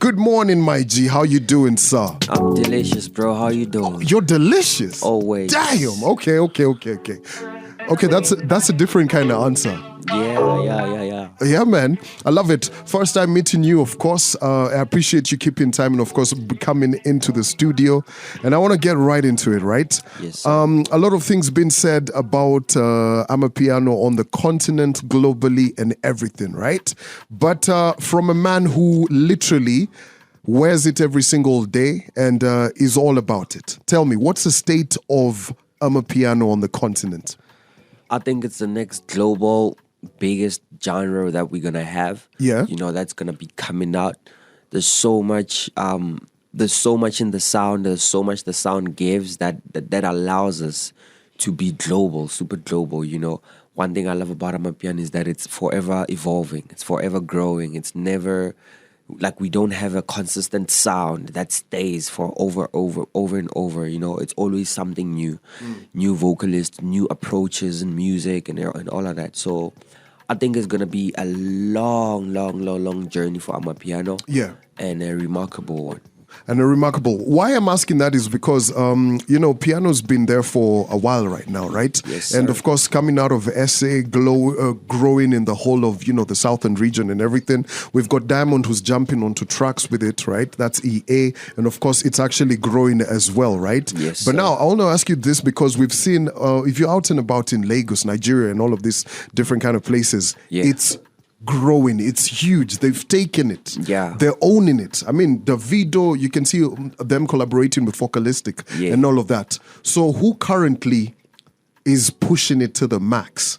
Good morning, my G. How you doing, sir? I'm delicious, bro. How you doing? You're delicious. Always. Damn. Okay. Okay, that's a different kind of answer. Yeah, man. I love it. First time meeting you, of course. I appreciate you keeping time and, of course, coming into the studio. And I want to get right into it, right? Yes, sir. A lot of things been said about Amapiano on the continent, globally, and everything, right? But from a man who literally wears it every single day and is all about it. Tell me, what's the state of Amapiano on the continent? I think it's the next global biggest genre that we're gonna have. Yeah. That's gonna be coming out. There's so much in the sound, there's so much the sound gives that allows us to be global, super global. One thing I love about Amapiano is that it's forever evolving, it's forever growing, it's never like we don't have a consistent sound that stays for over and over. It's always something new, new vocalists, new approaches in music and all of that. So I think it's gonna be a long journey for Amapiano. Yeah, and a remarkable one. Why I'm asking that is because, piano's been there for a while right now, right? Yes, sir. And of course, coming out of SA, growing in the whole of, the southern region and everything. We've got Diamond who's jumping onto tracks with it, right? That's EA. And of course, it's actually growing as well, right? Yes, But sir. now, I want to ask you this because we've seen, if you're out and about in Lagos, Nigeria, and all of these different kind of places, it's growing, it's huge. They've taken it. Yeah. They're owning it. I mean, the video, you can see them collaborating with Focalistic and all of that. So who currently is pushing it to the max?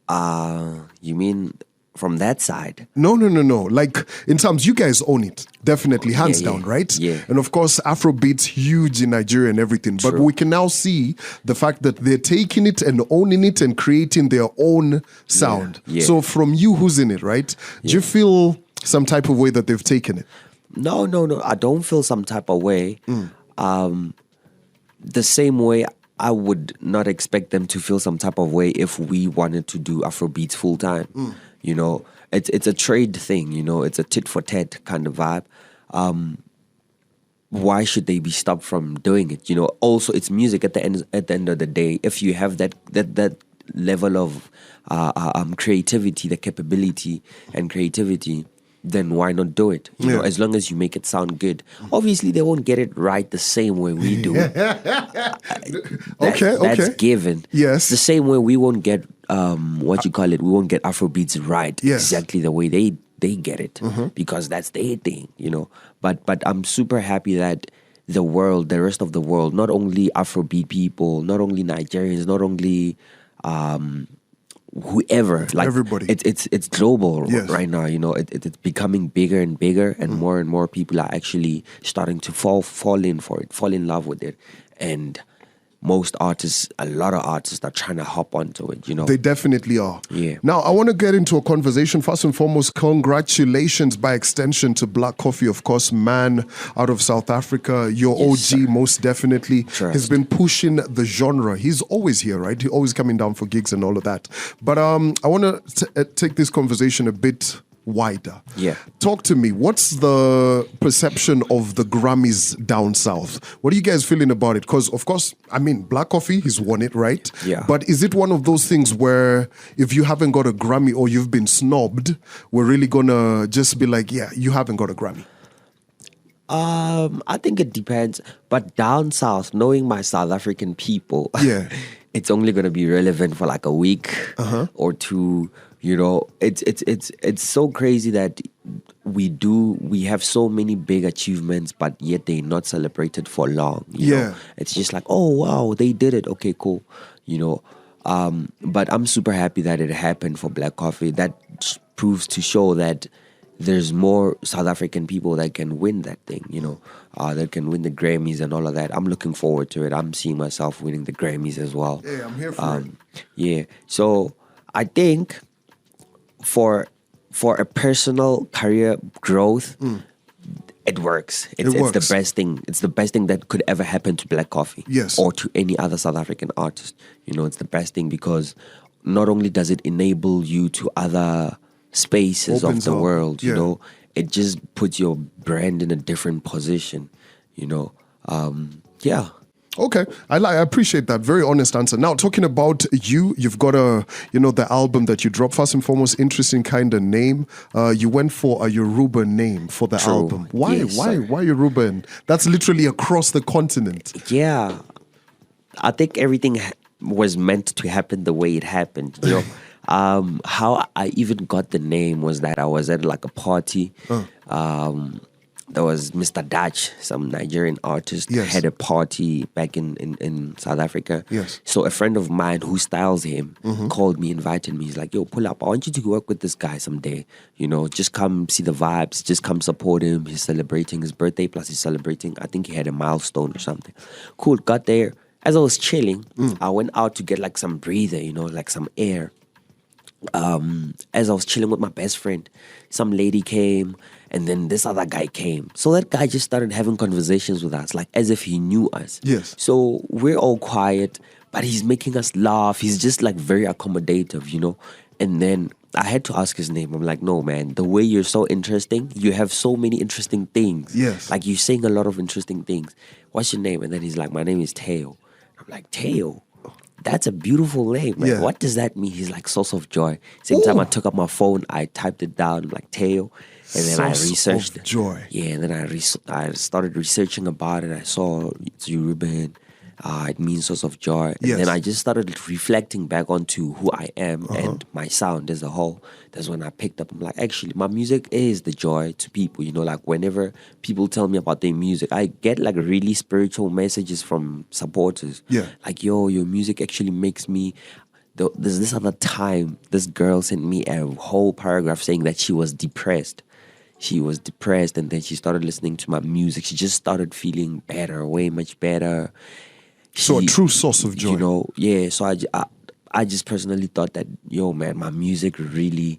You mean from that side? No. Like, in terms, you guys own it. Definitely, hands down, right? Yeah. And of course, Afrobeat's huge in Nigeria and everything. But we can now see the fact that they're taking it and owning it and creating their own sound. Yeah. So from you who's in it, right? Do you feel some type of way that they've taken it? No. I don't feel some type of way. The same way I would not expect them to feel some type of way if we wanted to do Afrobeats full time. It's a trade thing, it's a tit for tat kind of vibe. Why should they be stopped from doing it? Also it's music at the end of the day. If you have that level of creativity, the capability and creativity, then why not do it? As long as you make it sound good. Obviously, they won't get it right the same way we do. That's given. Yes. The same way we won't get, we won't get Afrobeats right exactly the way they get it because that's their thing, But I'm super happy that the rest of the world, not only Afrobeat people, not only Nigerians, not only whoever, like everybody, it's global right now. It's becoming bigger and bigger, and more people are actually starting to fall in love with it, and a lot of artists are trying to hop onto it, They definitely are. Yeah. Now, I want to get into a conversation. First and foremost, congratulations by extension to Black Coffee, of course, man out of South Africa. Your Yes, OG, sir. most definitely. Trust. He's been pushing the genre. He's always here, right? He's always coming down for gigs and all of that. But I want to take this conversation a bit wider. Yeah. Talk to me. What's the perception of the Grammys down south? What are you guys feeling about it? Because, of course, Black Coffee, he's won it, right? Yeah. But is it one of those things where if you haven't got a Grammy or you've been snobbed, we're really going to just be like, yeah, you haven't got a Grammy? I think it depends. But down south, knowing my South African people, it's only going to be relevant for like a week or two. It's so crazy that we have so many big achievements, but yet they're not celebrated for long. You know? It's just like, oh wow, they did it. Okay, cool. But I'm super happy that it happened for Black Coffee. That proves to show that there's more South African people that can win that thing, that can win the Grammys and all of that. I'm looking forward to it. I'm seeing myself winning the Grammys as well. Yeah, I'm here for it. Yeah. So I think for a personal career growth, it works. It's the best thing. It's the best thing that could ever happen to Black Coffee. Yes. Or to any other South African artist. It's the best thing because not only does it enable you to other spaces Opens of the up. world, it just puts your brand in a different position, you know. Yeah. Okay, I appreciate that. Very honest answer. Now, talking about you've got the album that you dropped. First and foremost, interesting kind of name. You went for a Yoruba name for the True. album. Why? Yes, Why? sir. Why Yoruba? And that's literally across the continent. Yeah, I think everything was meant to happen the way it happened. You know, how I even got the name was that I was at like a party. There was Mr. Dutch, some Nigerian artist, Yes. had a party back in South Africa. Yes. So a friend of mine who styles him called me, invited me. He's like, yo, pull up. I want you to work with this guy someday. You know, just come see the vibes. Just come support him. He's celebrating his birthday, plus he's celebrating, I think he had a milestone or something. Cool, got there. As I was chilling, I went out to get like some breather, you know, like some air. As I was chilling with my best friend, some lady came, and then this other guy came. So that guy just started having conversations with us, like as if he knew us. Yes. So we're all quiet, but he's making us laugh. He's just like very accommodative, you know. And then I had to ask his name. I'm like, no, man, the way you're so interesting, you have so many interesting things. Yes. Like you're saying a lot of interesting things. What's your name? And then he's like, my name is Teo. I'm like, Teo? That's a beautiful name, man. Yeah. What does that mean? He's like, source of joy. Same time I took up my phone, I typed it down, like Teo. And then I Source researched of joy. Yeah, and then I started researching about it. I saw it's Yoruban. It means source of joy. And Yes. then I just started reflecting back onto who I am and my sound as a whole. That's when I picked up. I'm like, actually, my music is the joy to people. You know, like whenever people tell me about their music, I get like really spiritual messages from supporters. Yeah. Like, yo, your music actually makes me. There's this other time, this girl sent me a whole paragraph saying that she was depressed. She was depressed, and then she started listening to my music. She just started feeling better, way much better. So a true source of joy. You know, yeah. So I just personally thought that, yo, man, my music really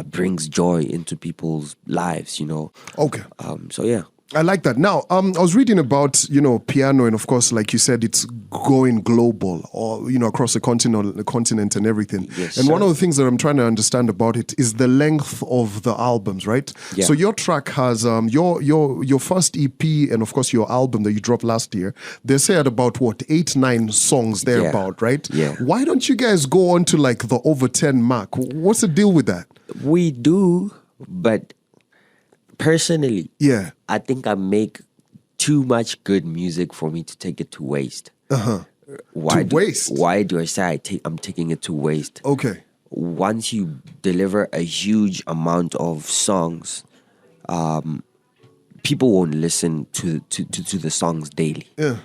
brings joy into people's lives, you know. Okay. So yeah. I like that. Now, I was reading about, piano, and of course, like you said, it's going global, or, across the continent and everything. Yes, and sir. one of the things that I'm trying to understand about it is the length of the albums, right? Yeah. So your track has your first EP and of course your album that you dropped last year. They say at about 8-9 songs thereabout, right? Yeah. Why don't you guys go on to like the over 10 mark? What's the deal with that? We do, but personally, Yeah. I think I make too much good music for me to take it to waste. Waste? Why do I say I'm taking it to waste? Okay. Once you deliver a huge amount of songs, people won't listen to the songs daily. Yeah.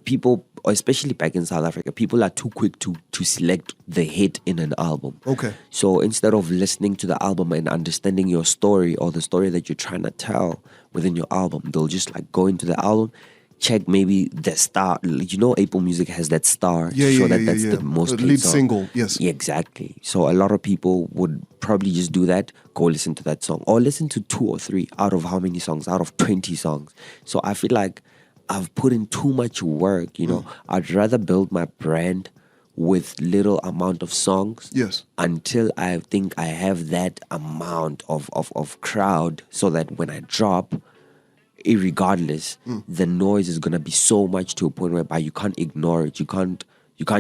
People, especially back in South Africa, people are too quick to select the hit in an album. Okay. So instead of listening to the album and understanding your story or the story that you're trying to tell within your album, they'll just like go into the album, check maybe the star. You know, Apple Music has that star to show that that's the most played lead song. single, yes. Yeah, exactly. So a lot of people would probably just do that, go listen to that song, or listen to 2 or 3 out of how many songs? Out of 20 songs. So I feel like I've put in too much work, you know. I'd rather build my brand with little amount of songs. Yes. Until I think I have that amount of crowd, so that when I drop, irregardless, the noise is gonna be so much to a point whereby you can't ignore it. You can't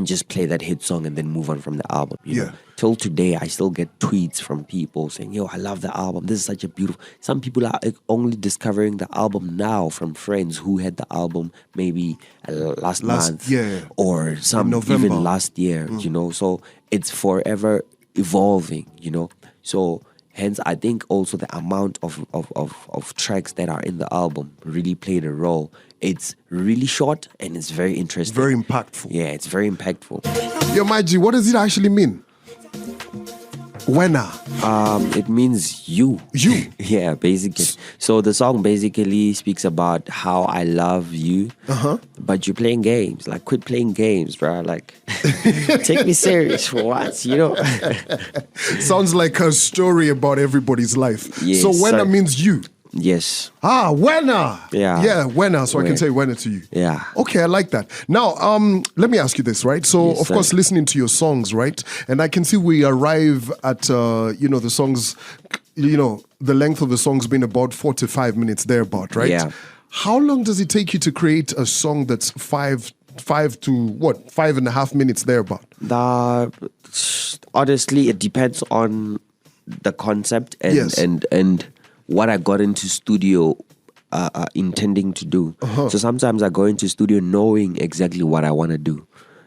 just play that hit song and then move on from the album. You know? Till today, I still get tweets from people saying, yo, I love the album. This is such a beautiful... Some people are only discovering the album now from friends who had the album maybe last month. Yeah. Or some November. even last year, you know. So it's forever evolving, you know. So hence, I think also the amount of tracks that are in the album really played a role. It's really short and it's very interesting. Very impactful. Yeah, it's very impactful. Yo, Maji, what does it actually mean? Wena. It means you. You? Yeah, basically. So the song basically speaks about how I love you, but you're playing games. Like, quit playing games, bro. Like, take me serious for what, you know? Sounds like a story about everybody's life. Yes, so Wena sir. means you. Yes. Wena. Yeah. Yeah, Wena. So I can Wena. say Wena to you. Yeah. Okay, I like that. Now, let me ask you this, right? So, Yes, of sir. course, listening to your songs, right? And I can see we arrive at, the songs the length of the song's been about 4 to 5 minutes thereabout, right? Yeah. How long does it take you to create a song that's 5.5 minutes thereabout? Honestly, it depends on the concept and Yes. and what I got into studio intending to do. So sometimes I go into studio knowing exactly what I want to do.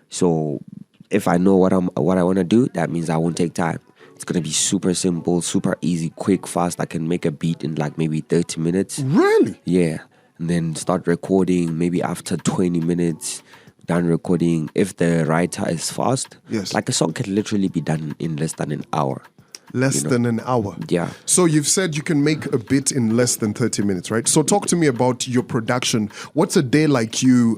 So if I know what I want to do, that means I won't take time. It's gonna be super simple, super easy, quick, fast. I can make a beat in like maybe 30 minutes. Really? Yeah. And then start recording maybe after 20 minutes, done recording. If the writer is fast, Yes. like a song can literally be done in less than an hour. Less than an hour. Yeah. So you've said you can make a bit in less than 30 minutes, right? So talk to me about your production. What's a day like you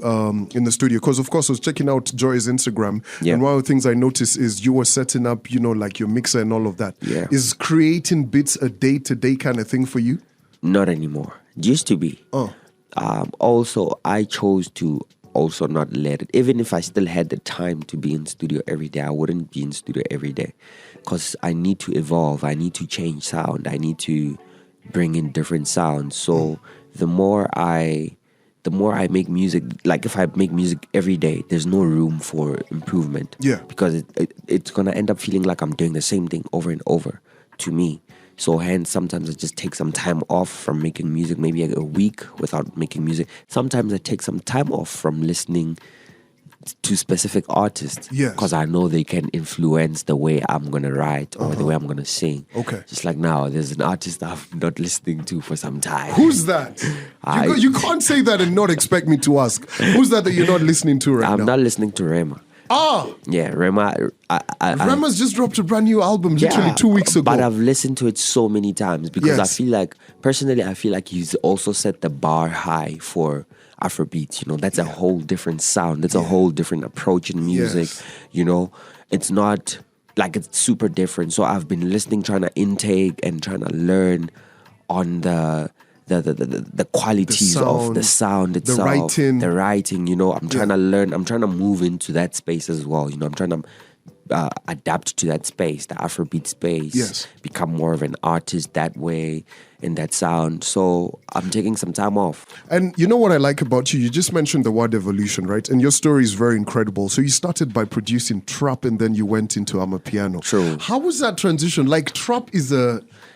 in the studio? Because of course I was checking out Joy's Instagram, Yeah. and one of the things I noticed is you were setting up, like your mixer and all of that. Yeah. Is creating bits a day-to-day kind of thing for you? Not anymore. It used to be. Also, I chose to also not let it. Even if I still had the time to be in studio every day, I wouldn't be in studio every day because I need to evolve. I need to change sound. I need to bring in different sounds. So the more I make music, like if I make music every day, there's no room for improvement. Yeah. Because it's gonna end up feeling like I'm doing the same thing over and over to me. So hence, sometimes I just take some time off from making music, maybe a week without making music. Sometimes I take some time off from listening to specific artists. Yes. Because I know they can influence the way I'm going to write or the way I'm going to sing. Okay. Just like now, there's an artist I'm not listening to for some time. Who's that? You can't say that and not expect me to ask. Who's that you're not listening to right now? I'm not listening to Rema. Ah! Yeah, Rema. Rema's just dropped a brand new album literally 2 weeks ago. But I've listened to it so many times because Yes. I feel like he's also set the bar high for Afrobeats. That's a whole different sound. That's a whole different approach in music. Yes. It's not like it's super different. So I've been listening, trying to intake and trying to learn on the qualities of the sound itself, the writing. I'm trying to learn. I'm trying to move into that space as well. I'm trying to adapt to that space, the Afrobeat space. Yes. Become more of an artist that way in that sound. So I'm taking some time off. And you know what I like about you? You just mentioned the word evolution, right? And your story is very incredible. So you started by producing trap and then you went into Amapiano. True. How was that transition? Like trap is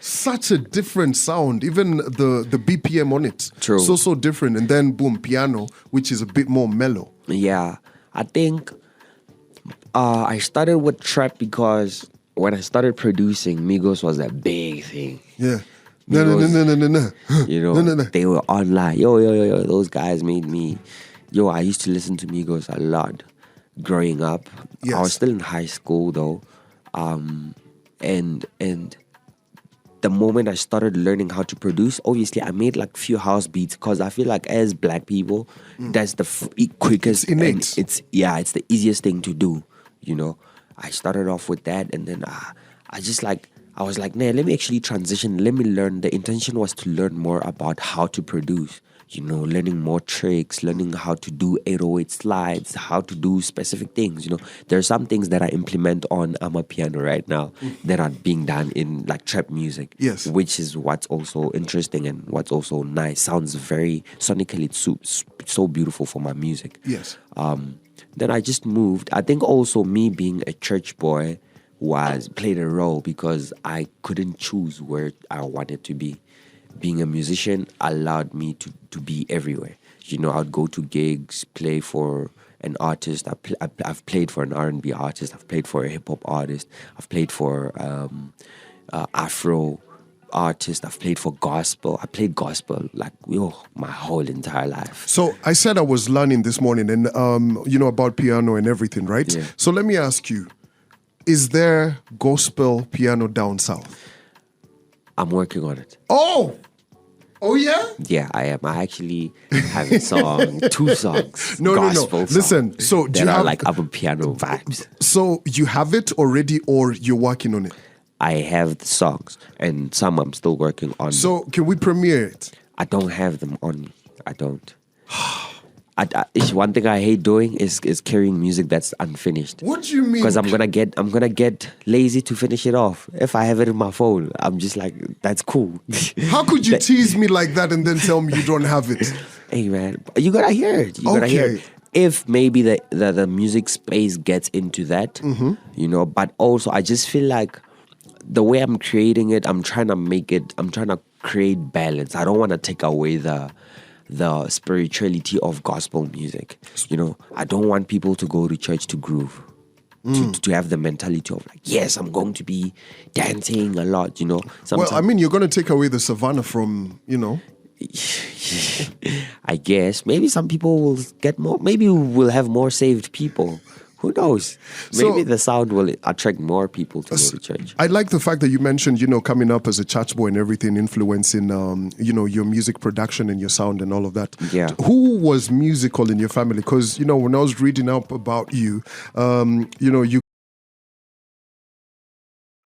such a different sound, even the BPM on it. True. So different. And then boom, piano, which is a bit more mellow. Yeah, I think I started with trap because when I started producing, Migos was a big thing. Yeah. No. No. They were online. Yo. Those guys made me. I used to listen to Migos a lot growing up. Yes. I was still in high school though, and the moment I started learning how to produce, obviously I made like few house beats because I feel like as black people, that's the quickest. It's innate. And it's the easiest thing to do. I started off with that, and then I was like, nah, let me actually transition. Let me learn. The intention was to learn more about how to produce. Learning more tricks, learning how to do 808 slides, how to do specific things. There are some things that I implement on Amapiano right now that are being done in like trap music. Yes. Which is what's also interesting and what's also nice. Sounds very sonically, it's so beautiful for my music. Yes. Then I just moved. I think also me being a church boy played a role because I couldn't choose where I wanted to be. Being a musician allowed me to be everywhere. I'd go to gigs, play for an artist. I've played for an R&B artist. I've played for a hip hop artist. I've played for Afro artist. I've played for gospel. I played gospel like my whole entire life. So I said I was learning this morning and about piano and everything, right? Yeah. So let me ask you, is there gospel piano down south? I'm working on it. Oh yeah? Yeah, I am. I actually have a song, 2 songs. No. Gospel Listen, songs so do that you are have like upper piano vibes. So you have it already or you're working on it? I have the songs and some I'm still working on. So can we premiere it? I don't have them on me. I don't. one thing I hate doing is carrying music that's unfinished. What do you mean? Because I'm gonna get lazy to finish it off. If I have it in my phone, I'm just like, that's cool. How could you tease me like that and then tell me you don't have it? Hey man, you gotta hear it. You gotta hear it. If maybe the music space gets into that, but also I just feel like the way I'm creating it, I'm trying to create balance. I don't want to take away the spirituality of gospel music. I don't want people to go to church to groove. To have the mentality of like, yes, I'm going to be dancing a lot, Well, I mean, you're going to take away the savannah from, I guess maybe some people will get more. Maybe we'll have more saved people. Who knows? Maybe the sound will attract more people to go to church. I like the fact that you mentioned, coming up as a church boy and everything, influencing, your music production and your sound and all of that. Yeah. Who was musical in your family? Because, when I was reading up about you, you